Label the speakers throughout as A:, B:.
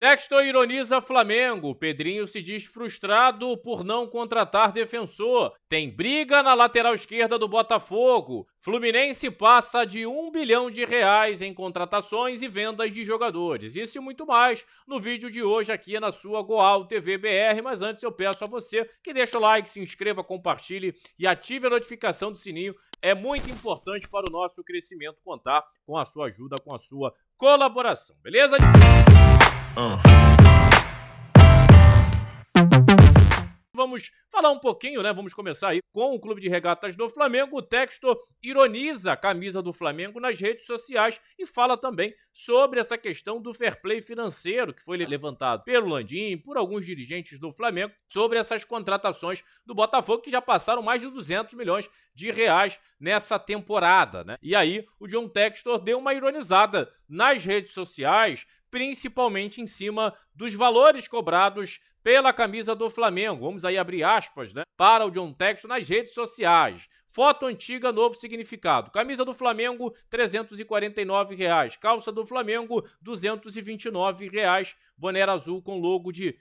A: Textor ironiza Flamengo. Pedrinho se diz frustrado por não contratar defensor. Tem briga na lateral esquerda do Botafogo. Fluminense passa de R$ 1 bilhão em contratações e vendas de jogadores. Isso e muito mais no vídeo de hoje aqui na sua Goal TV BR. Mas antes eu peço a você que deixe o like, se inscreva, compartilhe e ative a notificação do sininho. É muito importante para o nosso crescimento contar com a sua ajuda, com a sua colaboração, beleza? Vamos falar um pouquinho, né? Vamos começar aí com o Clube de Regatas do Flamengo. O Textor ironiza a camisa do Flamengo nas redes sociais e fala também sobre essa questão do fair play financeiro que foi levantado pelo Landim, por alguns dirigentes do Flamengo, sobre essas contratações do Botafogo que já passaram mais de R$ 200 milhões nessa temporada, né? E aí o John Textor deu uma ironizada nas redes sociais, principalmente em cima dos valores cobrados pela camisa do Flamengo. Vamos aí abrir aspas, né, para o John Textor nas redes sociais. Foto antiga, novo significado. Camisa do Flamengo, R$ 349. Calça do Flamengo, R$ 229. Boné azul com logo de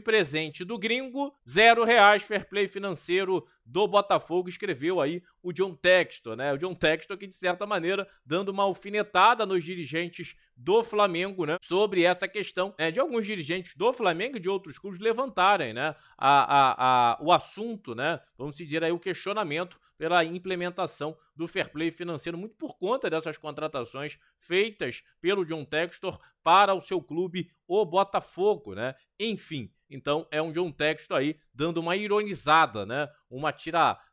A: presente do gringo, R$ 0. Fair play financeiro do Botafogo, escreveu aí o John Textor, né? O John Textor que, de certa maneira, dando uma alfinetada nos dirigentes do Flamengo, né? Sobre essa questão, né, de alguns dirigentes do Flamengo e de outros clubes levantarem, né? O assunto, né? Vamos dizer aí o questionamento pela implementação do fair play financeiro, muito por conta dessas contratações feitas pelo John Textor para o seu clube, o Botafogo, né? Enfim, então é um John Textor aí dando uma ironizada, né?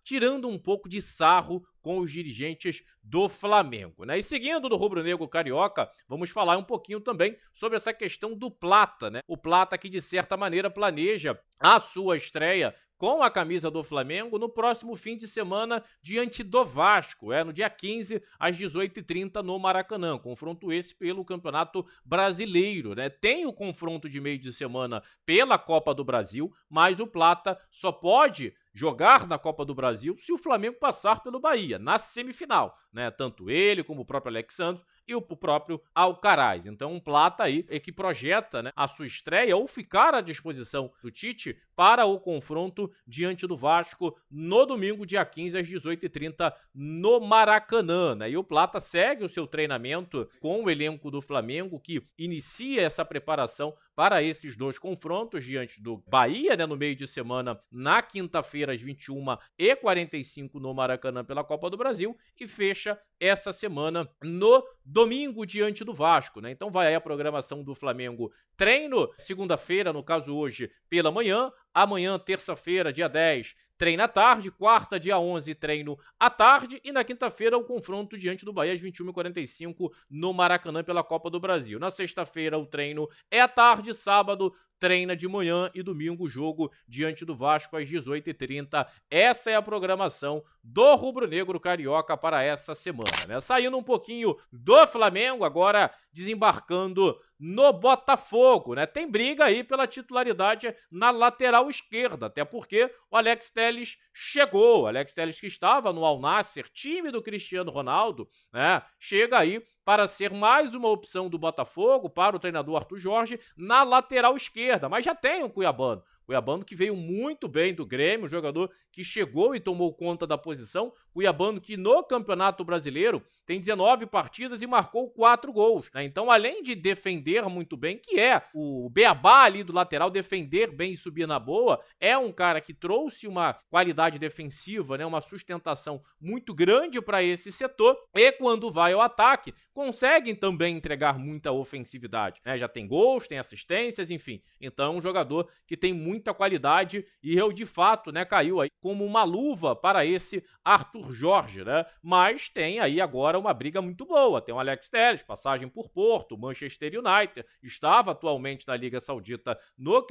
A: Tirando um pouco de sarro com os dirigentes do Flamengo, né? E seguindo do rubro-negro carioca, vamos falar um pouquinho também sobre essa questão do Plata, né? O Plata que, de certa maneira, planeja a sua estreia com a camisa do Flamengo no próximo fim de semana diante do Vasco, no dia 15 às 18h30 no Maracanã, confronto esse pelo Campeonato Brasileiro, né? Tem o confronto de meio de semana pela Copa do Brasil, mas o Plata só pode jogar na Copa do Brasil se o Flamengo passar pelo Bahia, na semifinal, né? Tanto ele como o próprio Alexandre e o próprio Alcaraz. Então, um Plata aí que projeta, né, a sua estreia ou ficar à disposição do Tite para o confronto diante do Vasco no domingo, dia 15, às 18h30, no Maracanã, né? E o Plata segue o seu treinamento com o elenco do Flamengo, que inicia essa preparação para esses dois confrontos diante do Bahia, né, no meio de semana, na quinta-feira, às 21h45, no Maracanã, pela Copa do Brasil, e fecha essa semana no domingo diante do Vasco, né? Então vai aí a programação do Flamengo. Treino segunda-feira, no caso hoje, pela manhã. Amanhã, terça-feira, dia 10, treino à tarde. Quarta, dia 11, treino à tarde. E na quinta-feira, o confronto diante do Bahia às 21h45 no Maracanã pela Copa do Brasil. Na sexta-feira, o treino é à tarde. Sábado, treina de manhã e domingo jogo diante do Vasco às 18h30. Essa é a programação do rubro-negro carioca para essa semana, né? Saindo um pouquinho do Flamengo, agora desembarcando no Botafogo, né? Tem briga aí pela titularidade na lateral esquerda, até porque o Alex Telles chegou. O Alex Telles, que estava no Al Nassr, time do Cristiano Ronaldo, né? Chega aí para ser mais uma opção do Botafogo, para o treinador Arthur Jorge, na lateral esquerda, mas já tem o Cuiabano. Cuiabano que veio muito bem do Grêmio, jogador que chegou e tomou conta da posição. Cuiabano que no Campeonato Brasileiro tem 19 partidas e marcou 4 gols, né? Então, além de defender muito bem, que é o beabá ali do lateral, defender bem e subir na boa, é um cara que trouxe uma qualidade defensiva, né? Uma sustentação muito grande para esse setor, e quando vai ao ataque, conseguem também entregar muita ofensividade, né? Já tem gols, tem assistências, enfim. Então, é um jogador que tem muita qualidade e eu, de fato, né, caiu aí como uma luva para esse Arthur Jorge, né? Mas tem aí agora uma briga muito boa. Tem o Alex Telles, passagem por Porto, Manchester United, estava atualmente na Liga Saudita no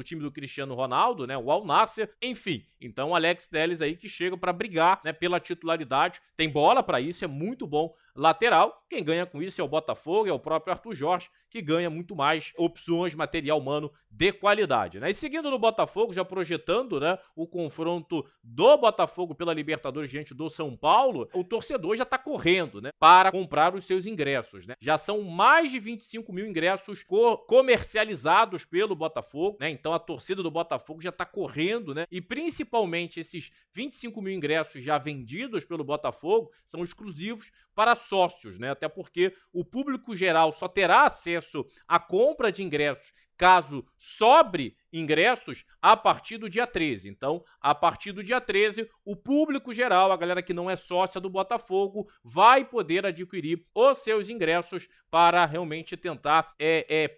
A: time do Cristiano Ronaldo, né? O Al Nassr, enfim. Então, o Alex Telles aí que chega para brigar, né, pela titularidade, tem bola para isso, é muito bom lateral. Quem ganha com isso é o Botafogo, é o próprio Arthur Jorge, que ganha muito mais opções, material humano de qualidade, né? E seguindo no Botafogo, já projetando, né, o confronto do Botafogo pela Libertadores diante do São Paulo, o torcedor já tá correndo, né, para comprar os seus ingressos, né? Já são mais de 25 mil ingressos comercializados pelo Botafogo, né? Então a torcida do Botafogo já tá correndo, né? E principalmente esses 25 mil ingressos já vendidos pelo Botafogo são exclusivos para sócios, né? Até porque o público geral só terá acesso à compra de ingressos caso sobre ingressos a partir do dia 13. Então, a partir do dia 13, o público geral, a galera que não é sócia do Botafogo, vai poder adquirir os seus ingressos para realmente tentar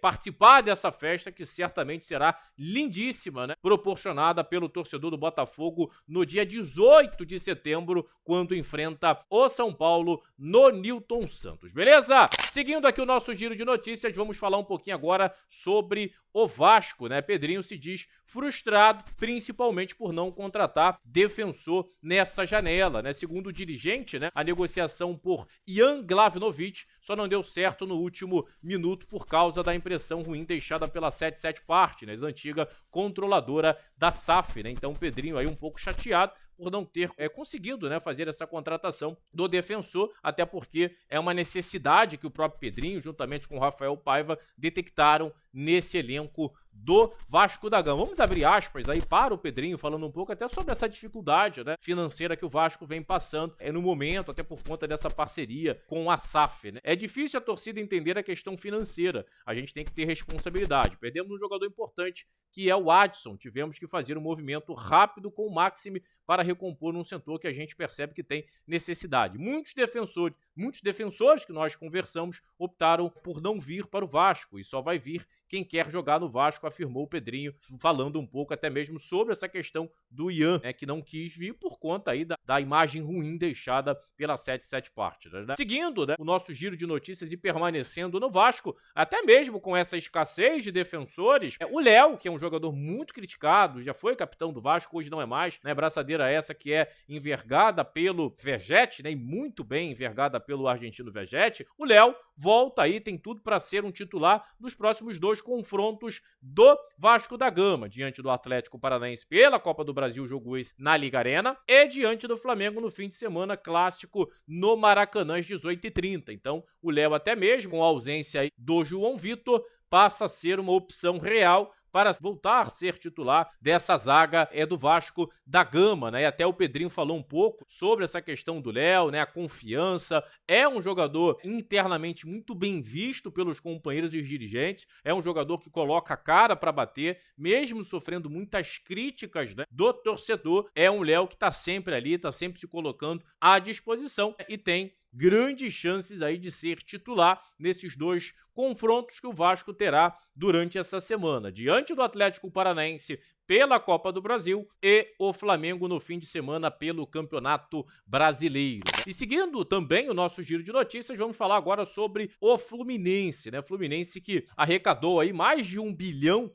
A: participar dessa festa que certamente será lindíssima, né? Proporcionada pelo torcedor do Botafogo no dia 18 de setembro, quando enfrenta o São Paulo no Newton Santos, beleza? Seguindo aqui o nosso giro de notícias, vamos falar um pouquinho agora sobre o Vasco, né? Pedrinho se diz frustrado, principalmente por não contratar defensor nessa janela, né? Segundo o dirigente, né, a negociação por Ian Glavinovic só não deu certo no último minuto por causa da impressão ruim deixada pela 77 Partners, antiga controladora da SAF, né? Então o Pedrinho aí um pouco chateado por não ter conseguido, né, fazer essa contratação do defensor, até porque é uma necessidade que o próprio Pedrinho, juntamente com o Rafael Paiva, detectaram nesse elenco do Vasco da Gama. Vamos abrir aspas aí para o Pedrinho, falando um pouco até sobre essa dificuldade, né, financeira que o Vasco vem passando no momento, até por conta dessa parceria com a SAF, né? É difícil a torcida entender a questão financeira, a gente tem que ter responsabilidade. Perdemos um jogador importante, que é o Adson. Tivemos que fazer um movimento rápido com o Maxime para recompor um setor que a gente percebe que tem necessidade. Muitos defensores que nós conversamos optaram por não vir para o Vasco e só vai vir quem quer jogar no Vasco, afirmou o Pedrinho, falando um pouco até mesmo sobre essa questão do Ian, né, que não quis vir por conta aí da imagem ruim deixada pela 77 Partners, né? Seguindo, né, o nosso giro de notícias e permanecendo no Vasco, até mesmo com essa escassez de defensores, o Léo, que é um jogador muito criticado, já foi capitão do Vasco, hoje não é mais, né, braçadeira essa que é envergada pelo Vegetti, né, e muito bem envergada pelo argentino Vegetti, o Léo volta aí, tem tudo para ser um titular nos próximos dois confrontos do Vasco da Gama, diante do Atlético Paranaense pela Copa do Brasil, jogo esse na Liga Arena, e diante do Flamengo no fim de semana, clássico no Maracanã às 18h30. Então, o Léo, até mesmo com a ausência aí do João Vitor, passa a ser uma opção real para voltar a ser titular dessa zaga do Vasco da Gama, né? E até o Pedrinho falou um pouco sobre essa questão do Léo, né? A confiança, é um jogador internamente muito bem visto pelos companheiros e os dirigentes, é um jogador que coloca a cara para bater, mesmo sofrendo muitas críticas, né, do torcedor, é um Léo que está sempre ali, está sempre se colocando à disposição e tem grandes chances aí de ser titular nesses dois confrontos que o Vasco terá durante essa semana, diante do Atlético Paranaense pela Copa do Brasil e o Flamengo no fim de semana pelo Campeonato Brasileiro. E seguindo também o nosso giro de notícias, vamos falar agora sobre o Fluminense, né? Fluminense que arrecadou aí mais de R$1 bilhão,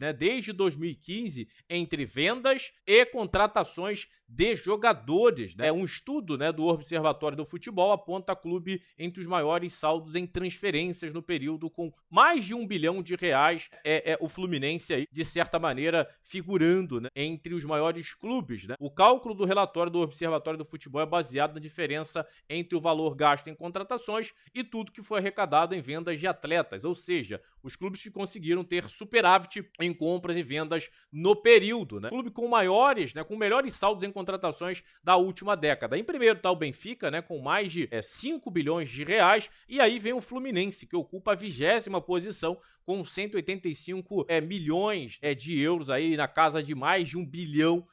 A: né, desde 2015, entre vendas e contratações de jogadores, né? Um estudo, né, do Observatório do Futebol aponta clube entre os maiores saldos em transferências no período, com mais de R$1 bilhão. O Fluminense aí, de certa maneira, figurando, né, entre os maiores clubes, né? O cálculo do relatório do Observatório do Futebol é baseado na diferença entre o valor gasto em contratações e tudo que foi arrecadado em vendas de atletas, ou seja, os clubes que conseguiram ter superávit em compras e vendas no período, né? Clube com maiores, né, com melhores saldos em contratações da última década. Em primeiro está o Benfica, né, com mais de R$5 bilhões, e aí vem o Fluminense, que ocupa a 20ª posição, com 185 milhões de euros, aí na casa de mais de R$1 bilhão.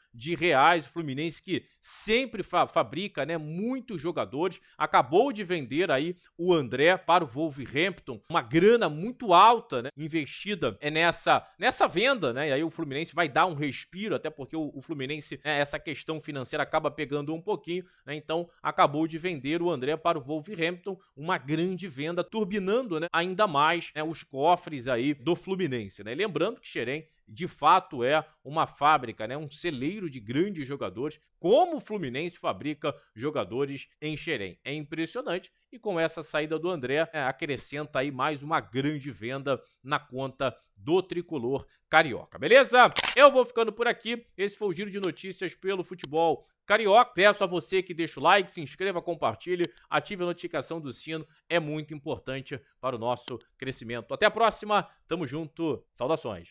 A: O Fluminense que sempre fabrica, né, muitos jogadores, acabou de vender aí o André para o Wolverhampton, uma grana muito alta, né, investida nessa venda, né, e aí o Fluminense vai dar um respiro, até porque o Fluminense, né, essa questão financeira acaba pegando um pouquinho, né, então acabou de vender o André para o Wolverhampton, uma grande venda, turbinando, né, ainda mais, né, os cofres aí do Fluminense, né, lembrando que Xerém de fato é uma fábrica, né? Um celeiro de grandes jogadores, como o Fluminense fabrica jogadores em Xerém. É impressionante. E com essa saída do André, acrescenta aí mais uma grande venda na conta do tricolor carioca, beleza? Eu vou ficando por aqui. Esse foi o Giro de Notícias pelo futebol carioca. Peço a você que deixe o like, se inscreva, compartilhe, ative a notificação do sino. É muito importante para o nosso crescimento. Até a próxima. Tamo junto. Saudações.